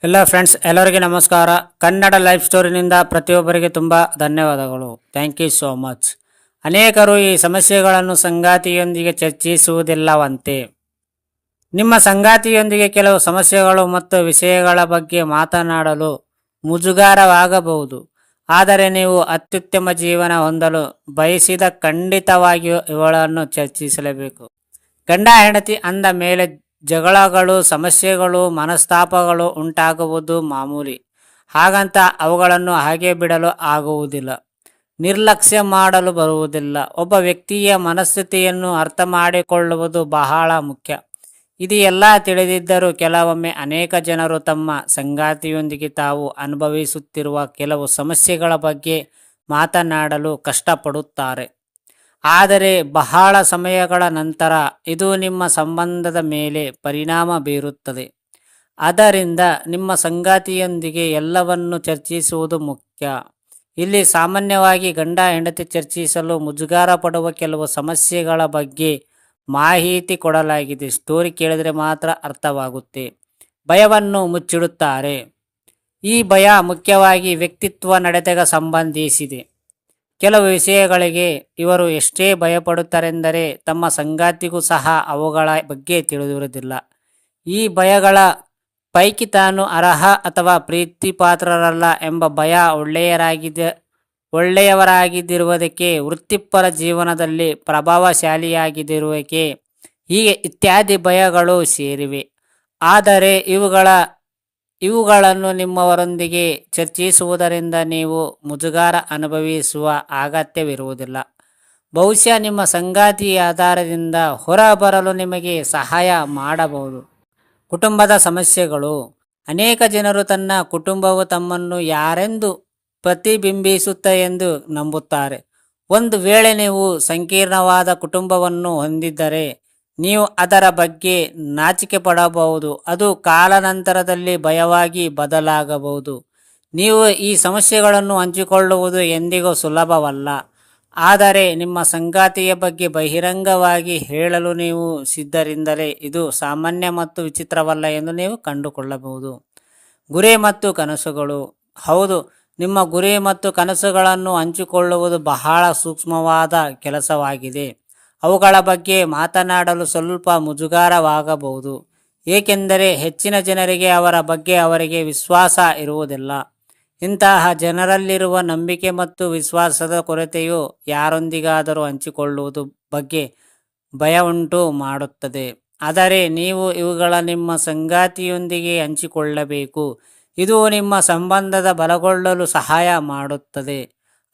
ಎಲ್ಲ ಫ್ರೆಂಡ್ಸ್ ಎಲ್ಲರಿಗೆ ನಮಸ್ಕಾರ. ಕನ್ನಡ ಲೈಫ್ ಸ್ಟೋರಿನಿಂದ ಪ್ರತಿಯೊಬ್ಬರಿಗೆ ತುಂಬ ಧನ್ಯವಾದಗಳು. Thank you so much. ಅನೇಕರು ಈ ಸಮಸ್ಯೆಗಳನ್ನು ಸಂಗಾತಿಯೊಂದಿಗೆ ಚರ್ಚಿಸುವುದಿಲ್ಲವಂತೆ. ನಿಮ್ಮ ಸಂಗಾತಿಯೊಂದಿಗೆ ಕೆಲವು ಸಮಸ್ಯೆಗಳು ಮತ್ತು ವಿಷಯಗಳ ಬಗ್ಗೆ ಮಾತನಾಡಲು ಮುಜುಗರವಾಗಬಹುದು. ಆದರೆ ನೀವು ಅತ್ಯುತ್ತಮ ಜೀವನ ಹೊಂದಲು ಬಯಸಿದ ಖಂಡಿತವಾಗಿಯೂ ಇವುಗಳನ್ನು ಚರ್ಚಿಸಲೇಬೇಕು. ಗಂಡ ಹೆಂಡತಿ ಅಂದ ಮೇಲೆ ಜಗಳಗಳು, ಸಮಸ್ಯೆಗಳು, ಮನಸ್ತಾಪಗಳು ಉಂಟಾಗುವುದು ಮಾಮೂಲಿ. ಹಾಗಂತ ಅವುಗಳನ್ನು ಹಾಗೆ ಬಿಡಲು ಆಗುವುದಿಲ್ಲ, ನಿರ್ಲಕ್ಷ್ಯ ಮಾಡಲು ಬರುವುದಿಲ್ಲ. ಒಬ್ಬ ವ್ಯಕ್ತಿಯ ಮನಸ್ಥಿತಿಯನ್ನು ಅರ್ಥ ಮಾಡಿಕೊಳ್ಳುವುದು ಬಹಳ ಮುಖ್ಯ. ಇದು ಎಲ್ಲ ತಿಳಿದಿದ್ದರೂ ಕೆಲವೊಮ್ಮೆ ಅನೇಕ ಜನರು ತಮ್ಮ ಸಂಗಾತಿಯೊಂದಿಗೆ ತಾವು ಅನುಭವಿಸುತ್ತಿರುವ ಕೆಲವು ಸಮಸ್ಯೆಗಳ ಬಗ್ಗೆ ಮಾತನಾಡಲು ಕಷ್ಟಪಡುತ್ತಾರೆ. ಆದರೆ ಬಹಳ ಸಮಯಗಳ ನಂತರ ಇದು ನಿಮ್ಮ ಸಂಬಂಧದ ಮೇಲೆ ಪರಿಣಾಮ ಬೀರುತ್ತದೆ. ಆದ್ದರಿಂದ ನಿಮ್ಮ ಸಂಗಾತಿಯೊಂದಿಗೆ ಎಲ್ಲವನ್ನು ಚರ್ಚಿಸುವುದು ಮುಖ್ಯ. ಇಲ್ಲಿ ಸಾಮಾನ್ಯವಾಗಿ ಗಂಡ ಹೆಂಡತಿ ಚರ್ಚಿಸಲು ಮುಜುಗರ ಪಡುವ ಕೆಲವು ಸಮಸ್ಯೆಗಳ ಬಗ್ಗೆ ಮಾಹಿತಿ ಕೊಡಲಾಗಿದೆ. ಸ್ಟೋರಿ ಕೇಳಿದರೆ ಮಾತ್ರ ಅರ್ಥವಾಗುತ್ತೆ. ಭಯವನ್ನು ಮುಚ್ಚಿಡುತ್ತಾರೆ. ಈ ಭಯ ಮುಖ್ಯವಾಗಿ ವ್ಯಕ್ತಿತ್ವ, ನಡತೆಗೆ ಸಂಬಂಧಿಸಿದೆ. ಕೆಲವು ವಿಷಯಗಳಿಗೆ ಇವರು ಎಷ್ಟೇ ಭಯಪಡುತ್ತಾರೆಂದರೆ ತಮ್ಮ ಸಂಗಾತಿಗೂ ಸಹ ಅವುಗಳ ಬಗ್ಗೆ ತಿಳಿದಿರುವುದಿಲ್ಲ. ಈ ಭಯಗಳ ಪೈಕಿ ತಾನು ಅರ್ಹ ಅಥವಾ ಪ್ರೀತಿಪಾತ್ರರಲ್ಲ ಎಂಬ ಭಯ, ಒಳ್ಳೆಯವರಾಗಿದ್ದಿರುವುದಕ್ಕೆ, ವೃತ್ತಿಪರ ಜೀವನದಲ್ಲಿ ಪ್ರಭಾವಶಾಲಿಯಾಗಿದ್ದಿರುವಿಕೆ, ಹೀಗೆ ಇತ್ಯಾದಿ ಭಯಗಳು ಸೇರಿವೆ. ಆದರೆ ಇವುಗಳನ್ನು ನಿಮ್ಮವರೊಂದಿಗೆ ಚರ್ಚಿಸುವುದರಿಂದ ನೀವು ಮುಜುಗರ ಅನುಭವಿಸುವ ಅಗತ್ಯವಿರುವುದಿಲ್ಲ. ಬಹುಶಃ ನಿಮ್ಮ ಸಂಗಾತಿಯ ಆಧಾರದಿಂದ ಹೊರಬರಲು ನಿಮಗೆ ಸಹಾಯ ಮಾಡಬಹುದು. ಕುಟುಂಬದ ಸಮಸ್ಯೆಗಳು. ಅನೇಕ ಜನರು ತನ್ನ ಕುಟುಂಬವು ತಮ್ಮನ್ನು ಯಾರೆಂದು ಪ್ರತಿಬಿಂಬಿಸುತ್ತೆ ಎಂದು ನಂಬುತ್ತಾರೆ. ಒಂದು ವೇಳೆ ನೀವು ಸಂಕೀರ್ಣವಾದ ಕುಟುಂಬವನ್ನು ಹೊಂದಿದ್ದರೆ ನೀವು ಅದರ ಬಗ್ಗೆ ನಾಚಿಕೆ ಪಡಬಹುದು. ಅದು ಕಾಲಾನಂತರದಲ್ಲಿ ಭಯವಾಗಿ ಬದಲಾಗಬಹುದು. ನೀವು ಈ ಸಮಸ್ಯೆಗಳನ್ನು ಹಂಚಿಕೊಳ್ಳುವುದು ಎಂದಿಗೂ ಸುಲಭವಲ್ಲ. ಆದರೆ ನಿಮ್ಮ ಸಂಗಾತಿಯ ಬಗ್ಗೆ ಬಹಿರಂಗವಾಗಿ ಹೇಳಲು ನೀವು ಸಿದ್ಧರಿಂದಲೇ ಇದು ಸಾಮಾನ್ಯ ಮತ್ತು ವಿಚಿತ್ರವಲ್ಲ ಎಂದು ನೀವು ಕಂಡುಕೊಳ್ಳಬಹುದು. ಗುರಿ ಮತ್ತು ಕನಸುಗಳು. ಹೌದು, ನಿಮ್ಮ ಗುರಿ ಮತ್ತು ಕನಸುಗಳನ್ನು ಹಂಚಿಕೊಳ್ಳುವುದು ಬಹಳ ಸೂಕ್ಷ್ಮವಾದ ಕೆಲಸವಾಗಿದೆ. ಅವುಗಳ ಬಗ್ಗೆ ಮಾತನಾಡಲು ಸ್ವಲ್ಪ ಮುಜುಗರವಾಗಬಹುದು, ಏಕೆಂದರೆ ಹೆಚ್ಚಿನ ಜನರಿಗೆ ಅವರ ಬಗ್ಗೆ ಅವರಿಗೆ ವಿಶ್ವಾಸ ಇರುವುದಿಲ್ಲ. ಇಂತಹ ಜನರಲ್ಲಿರುವ ನಂಬಿಕೆ ಮತ್ತು ವಿಶ್ವಾಸದ ಕೊರತೆಯು ಯಾರೊಂದಿಗಾದರೂ ಹಂಚಿಕೊಳ್ಳುವುದು ಬಗ್ಗೆ ಭಯ ಉಂಟು ಮಾಡುತ್ತದೆ. ಆದರೆ ನೀವು ಇವುಗಳ ನಿಮ್ಮ ಸಂಗಾತಿಯೊಂದಿಗೆ ಹಂಚಿಕೊಳ್ಳಬೇಕು. ಇದು ನಿಮ್ಮ ಸಂಬಂಧದ ಬಲಗೊಳ್ಳಲು ಸಹಾಯ ಮಾಡುತ್ತದೆ.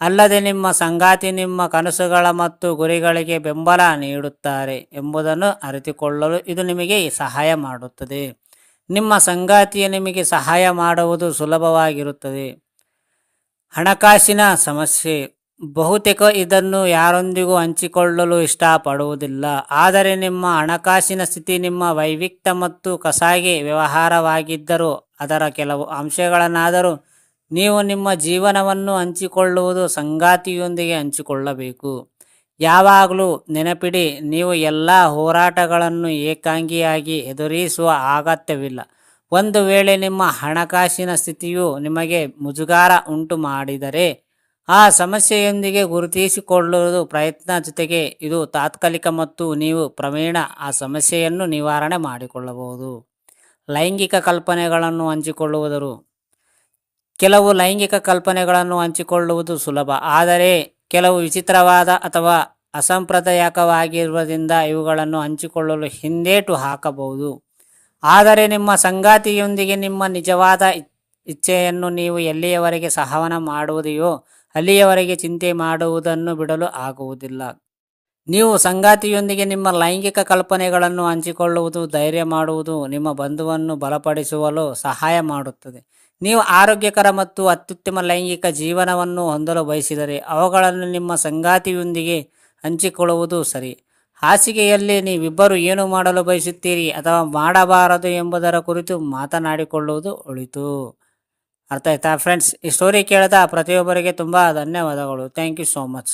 ಅಲ್ಲದೆ ನಿಮ್ಮ ಸಂಗಾತಿ ನಿಮ್ಮ ಕನಸುಗಳ ಮತ್ತು ಗುರಿಗಳಿಗೆ ಬೆಂಬಲ ನೀಡುತ್ತಾರೆ ಎಂಬುದನ್ನು ಅರಿತುಕೊಳ್ಳಲು ಇದು ನಿಮಗೆ ಸಹಾಯ ಮಾಡುತ್ತದೆ. ನಿಮ್ಮ ಸಂಗಾತಿಯ ನಿಮಗೆ ಸಹಾಯ ಮಾಡುವುದು ಸುಲಭವಾಗಿರುತ್ತದೆ. ಹಣಕಾಸಿನ ಸಮಸ್ಯೆ. ಬಹುತೇಕ ಇದನ್ನು ಯಾರೊಂದಿಗೂ ಹಂಚಿಕೊಳ್ಳಲು ಇಷ್ಟಪಡುವುದಿಲ್ಲ. ಆದರೆ ನಿಮ್ಮ ಹಣಕಾಸಿನ ಸ್ಥಿತಿ ನಿಮ್ಮ ವೈಯಕ್ತಿಕ ಮತ್ತು ಖಾಸಗಿ ವ್ಯವಹಾರವಾಗಿದ್ದರೂ ಅದರ ಕೆಲವು ಅಂಶಗಳನ್ನಾದರೂ ನೀವು ನಿಮ್ಮ ಜೀವನವನ್ನು ಹಂಚಿಕೊಳ್ಳುವುದು ಸಂಗಾತಿಯೊಂದಿಗೆ ಹಂಚಿಕೊಳ್ಳಬೇಕು. ಯಾವಾಗಲೂ ನೆನಪಿಡಿ, ನೀವು ಎಲ್ಲ ಹೋರಾಟಗಳನ್ನು ಏಕಾಂಗಿಯಾಗಿ ಎದುರಿಸುವ ಅಗತ್ಯವಿಲ್ಲ. ಒಂದು ವೇಳೆ ನಿಮ್ಮ ಹಣಕಾಸಿನ ಸ್ಥಿತಿಯು ನಿಮಗೆ ಮುಜುಗರ ಉಂಟು ಮಾಡಿದರೆ ಆ ಸಮಸ್ಯೆಯೊಂದಿಗೆ ಗುರುತಿಸಿಕೊಳ್ಳುವುದು ಪ್ರಯತ್ನ. ಜೊತೆಗೆ ಇದು ತಾತ್ಕಾಲಿಕ ಮತ್ತು ನೀವು ಕ್ರಮೇಣ ಆ ಸಮಸ್ಯೆಯನ್ನು ನಿವಾರಣೆ ಮಾಡಿಕೊಳ್ಳಬಹುದು. ಲೈಂಗಿಕ ಕಲ್ಪನೆಗಳನ್ನು ಹಂಚಿಕೊಳ್ಳುವುದು. ಕೆಲವು ಲೈಂಗಿಕ ಕಲ್ಪನೆಗಳನ್ನು ಹಂಚಿಕೊಳ್ಳುವುದು ಸುಲಭ, ಆದರೆ ಕೆಲವು ವಿಚಿತ್ರವಾದ ಅಥವಾ ಅಸಾಂಪ್ರದಾಯಿಕವಾಗಿರುವುದರಿಂದ ಇವುಗಳನ್ನು ಹಂಚಿಕೊಳ್ಳಲು ಹಿಂದೇಟು ಹಾಕಬಹುದು. ಆದರೆ ನಿಮ್ಮ ಸಂಗಾತಿಯೊಂದಿಗೆ ನಿಮ್ಮ ನಿಜವಾದ ಇಚ್ಛೆಯನ್ನು ನೀವು ಎಲ್ಲಿಯವರೆಗೆ ಸಂವಹನ ಮಾಡುವುದೆಯೋ ಅಲ್ಲಿಯವರೆಗೆ ಚಿಂತೆ ಮಾಡುವುದನ್ನು ಬಿಡಲು ಆಗುವುದಿಲ್ಲ. ನೀವು ಸಂಗಾತಿಯೊಂದಿಗೆ ನಿಮ್ಮ ಲೈಂಗಿಕ ಕಲ್ಪನೆಗಳನ್ನು ಹಂಚಿಕೊಳ್ಳುವುದು, ಧೈರ್ಯ ಮಾಡುವುದು ನಿಮ್ಮ ಬಂಧವನ್ನು ಬಲಪಡಿಸಲು ಸಹಾಯ ಮಾಡುತ್ತದೆ. ನೀವು ಆರೋಗ್ಯಕರ ಮತ್ತು ಅತ್ಯುತ್ತಮ ಲೈಂಗಿಕ ಜೀವನವನ್ನು ಹೊಂದಲು ಬಯಸಿದರೆ ಅವುಗಳನ್ನು ನಿಮ್ಮ ಸಂಗಾತಿಯೊಂದಿಗೆ ಹಂಚಿಕೊಳ್ಳುವುದು ಸರಿ. ಹಾಸಿಗೆಯಲ್ಲಿ ನೀವಿಬ್ಬರು ಏನು ಮಾಡಲು ಬಯಸುತ್ತೀರಿ ಅಥವಾ ಮಾಡಬಾರದು ಎಂಬುದರ ಕುರಿತು ಮಾತನಾಡಿಕೊಳ್ಳುವುದು ಒಳಿತು. ಅರ್ಥ ಆಯ್ತಾ ಫ್ರೆಂಡ್ಸ್? ಈ ಸ್ಟೋರಿ ಕೇಳಿದ ಪ್ರತಿಯೊಬ್ಬರಿಗೆ ತುಂಬ ಧನ್ಯವಾದಗಳು. Thank you so much.